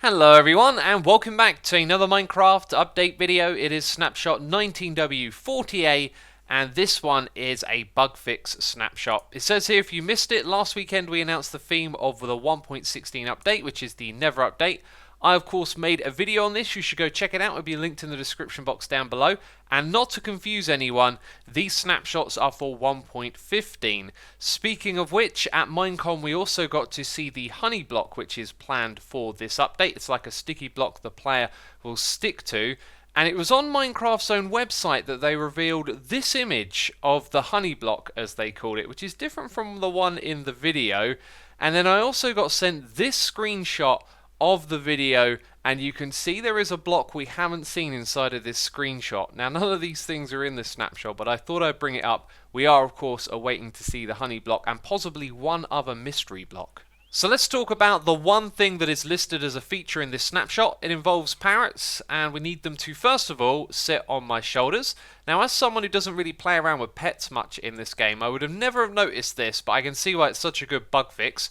Hello everyone and welcome back to another Minecraft update video. It is Snapshot 19w40a and this one is a bug fix snapshot. It says here if you missed it, last weekend we announced the theme of the 1.16 update, which is the Nether update. I of course made a video on this, you should go check it out, it'll be linked in the description box down below. And not to confuse anyone, these snapshots are for 1.15. Speaking of which, at Minecon we also got to see the honey block which is planned for this update. It's like a sticky block the player will stick to. And it was on Minecraft's own website that they revealed this image of the honey block, as they called it, which is different from the one in the video. And then I also got sent this screenshot of the video, and you can see there is a block we haven't seen inside of this screenshot. Now none of these things are in this snapshot, but I thought I'd bring it up. We are of course awaiting to see the honey block and possibly one other mystery block. So let's talk about the one thing that is listed as a feature in this snapshot. It involves parrots, and we need them to first of all sit on my shoulders. Now as someone who doesn't really play around with pets much in this game, I would have never have noticed this, but I can see why it's such a good bug fix.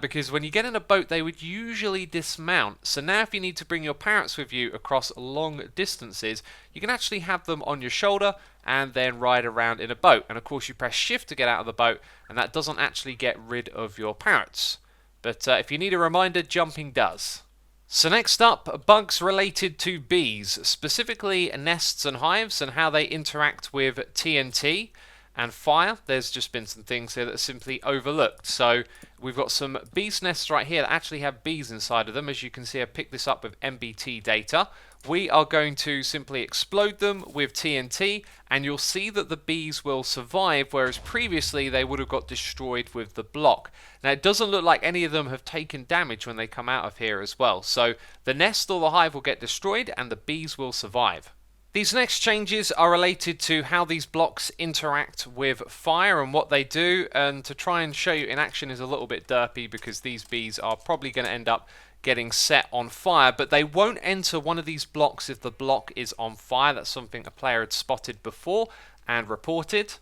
Because when you get in a boat they would usually dismount, so now if you need to bring your parrots with you across long distances, you can actually have them on your shoulder and then ride around in a boat. And of course you press shift to get out of the boat, and that doesn't actually get rid of your parrots. But if you need a reminder, jumping does. So next up, bugs related to bees, specifically nests and hives and how they interact with TNT and fire. There's just been some things here that are simply overlooked. So we've got some bees nests right here that actually have bees inside of them. As you can see, I picked this up with MBT data. We are going to simply explode them with TNT, and you'll see that the bees will survive, whereas previously they would have got destroyed with the block. Now it doesn't look like any of them have taken damage when they come out of here as well. So the nest or the hive will get destroyed and the bees will survive. These next changes are related to how these blocks interact with fire and what they do, and to try and show you in action is a little bit derpy because these bees are probably going to end up getting set on fire, but they won't enter one of these blocks if the block is on fire. That's something a player had spotted before and reported.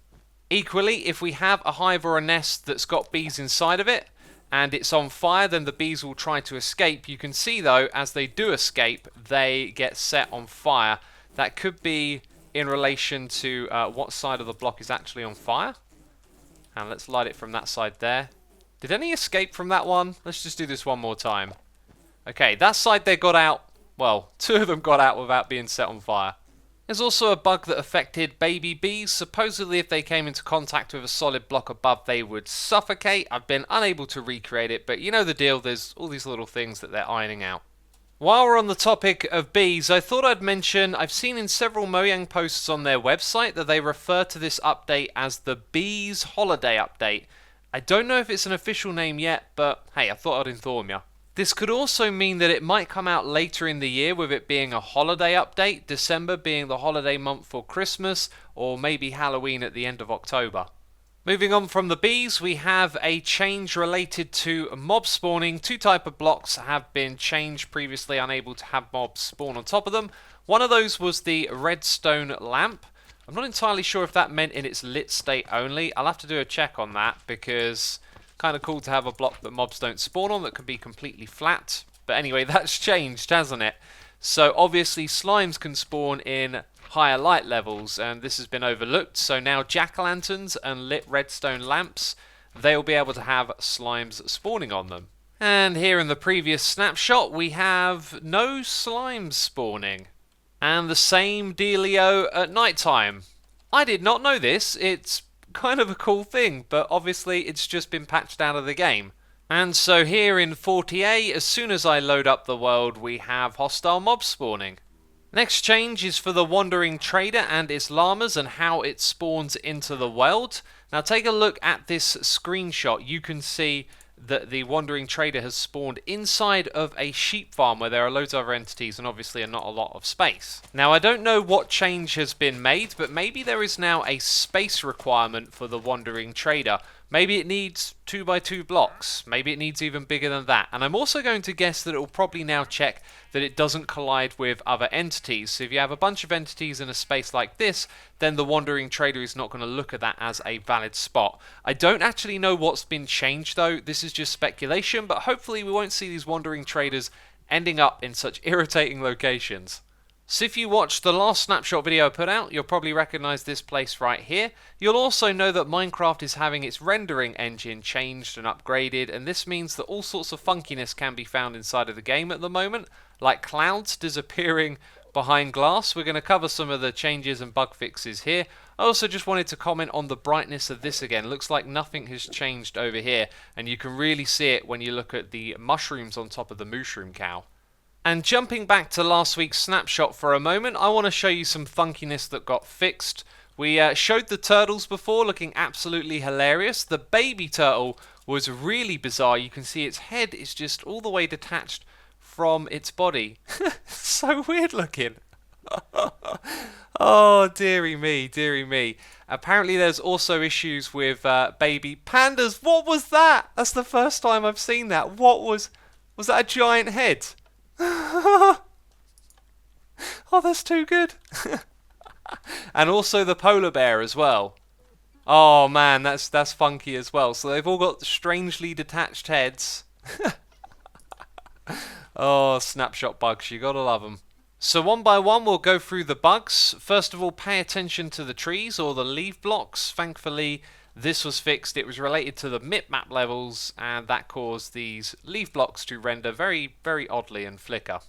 Equally, if we have a hive or a nest that's got bees inside of it and it's on fire, then the bees will try to escape. You can see though, as they do escape, they get set on fire. That could be in relation to what side of the block is actually on fire. And let's light it from that side there. Did any escape from that one? Let's just do this one more time. Okay, that side they got out. Well, two of them got out without being set on fire. There's also a bug that affected baby bees. Supposedly if they came into contact with a solid block above, they would suffocate. I've been unable to recreate it, but you know the deal. There's all these little things that they're ironing out. While we're on the topic of bees, I thought I'd mention, I've seen in several Mojang posts on their website that they refer to this update as the Bees Holiday Update. I don't know if it's an official name yet, but hey, I thought I'd inform you. This could also mean that it might come out later in the year with it being a holiday update, December being the holiday month for Christmas, or maybe Halloween at the end of October. Moving on from the bees, we have a change related to mob spawning. Two types of blocks have been changed, previously unable to have mobs spawn on top of them. One of those was the Redstone Lamp. I'm not entirely sure if that meant in its lit state only. I'll have to do a check on that because kind of cool to have a block that mobs don't spawn on that can be completely flat. But anyway, that's changed, hasn't it? So obviously slimes can spawn in higher light levels, and this has been overlooked. So now jack-o'-lanterns and lit redstone lamps, they'll be able to have slimes spawning on them. And here in the previous snapshot we have no slimes spawning. And the same dealio at night time. I did not know this. It's kind of a cool thing, but obviously it's just been patched out of the game. And so here in 40a, as soon as I load up the world, we have hostile mobs spawning. Next change is for the Wandering Trader and its llamas and how it spawns into the world. Now take a look at this screenshot. You can see that the Wandering Trader has spawned inside of a sheep farm where there are loads of other entities and obviously not a lot of space. Now I don't know what change has been made, but maybe there is now a space requirement for the Wandering Trader. Maybe it needs 2x2 blocks. Maybe it needs even bigger than that. And I'm also going to guess that it will probably now check that it doesn't collide with other entities. So if you have a bunch of entities in a space like this, then the Wandering Trader is not going to look at that as a valid spot. I don't actually know what's been changed though. This is just speculation, but hopefully we won't see these Wandering Traders ending up in such irritating locations. So if you watched the last snapshot video I put out, you'll probably recognise this place right here. You'll also know that Minecraft is having its rendering engine changed and upgraded, and this means that all sorts of funkiness can be found inside of the game at the moment, like clouds disappearing behind glass. We're going to cover some of the changes and bug fixes here. I also just wanted to comment on the brightness of this again. Looks like nothing has changed over here, and you can really see it when you look at the mushrooms on top of the mushroom cow. And jumping back to last week's snapshot for a moment, I want to show you some funkiness that got fixed. We showed the turtles before, looking absolutely hilarious. The baby turtle was really bizarre. You can see its head is just all the way detached from its body. So weird looking. Oh, dearie me, dearie me. Apparently there's also issues with baby pandas. What was that? That's the first time I've seen that. Was that a giant head? Oh, that's too good. And also the polar bear as well. Oh man, that's funky as well. So they've all got strangely detached heads. Oh, snapshot bugs, you gotta love them. So one by one we'll go through the bugs. First of all, pay attention to the trees or the leaf blocks. Thankfully this was fixed. It was related to the map levels, and that caused these leaf blocks to render very, very oddly and flicker.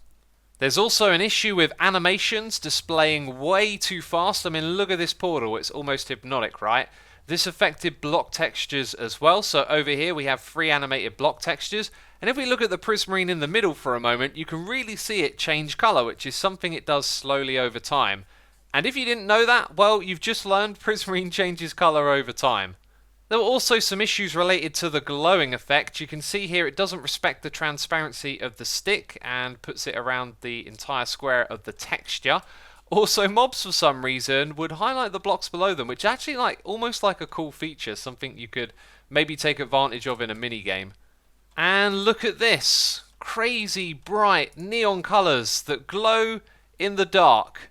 There's also an issue with animations displaying way too fast. I mean, look at this portal. It's almost hypnotic, right? This affected block textures as well. So over here we have 3 animated block textures. And if we look at the prismarine in the middle for a moment, you can really see it change colour, which is something it does slowly over time. And if you didn't know that, well, you've just learned prismarine changes colour over time. There were also some issues related to the glowing effect. You can see here it doesn't respect the transparency of the stick and puts it around the entire square of the texture. Also, mobs for some reason would highlight the blocks below them, which actually almost like a cool feature, something you could maybe take advantage of in a mini game. And look at this, crazy bright neon colours that glow in the dark.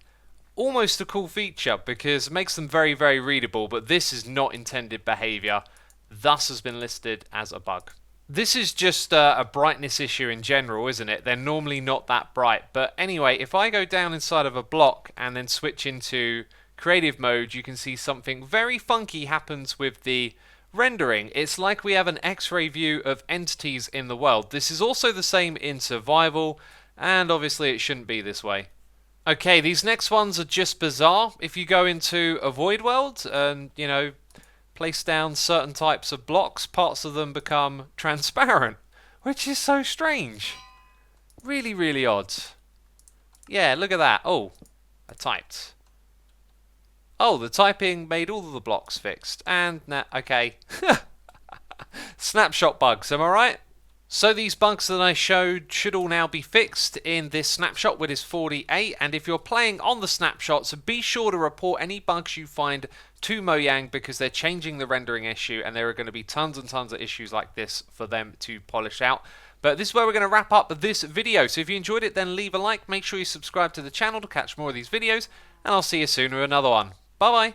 Almost a cool feature because it makes them very, very readable, but this is not intended behaviour, thus has been listed as a bug. This is just a brightness issue in general, isn't it? They're normally not that bright, but anyway, if I go down inside of a block and then switch into creative mode, you can see something very funky happens with the rendering. It's like we have an X-ray view of entities in the world. This is also the same in survival, and obviously it shouldn't be this way. Okay, these next ones are just bizarre. If you go into a void world and, place down certain types of blocks, parts of them become transparent, which is so strange. Really, really odd. Yeah, look at that. Oh, I typed. Oh, the typing made all of the blocks fixed. And now, okay. Snapshot bugs, am I right? So these bugs that I showed should all now be fixed in this snapshot with this 40a, and if you're playing on the snapshots, be sure to report any bugs you find to Mojang because they're changing the rendering issue and there are going to be tons and tons of issues like this for them to polish out. But this is where we're going to wrap up this video, so if you enjoyed it then leave a like, make sure you subscribe to the channel to catch more of these videos, and I'll see you soon with another one. Bye bye!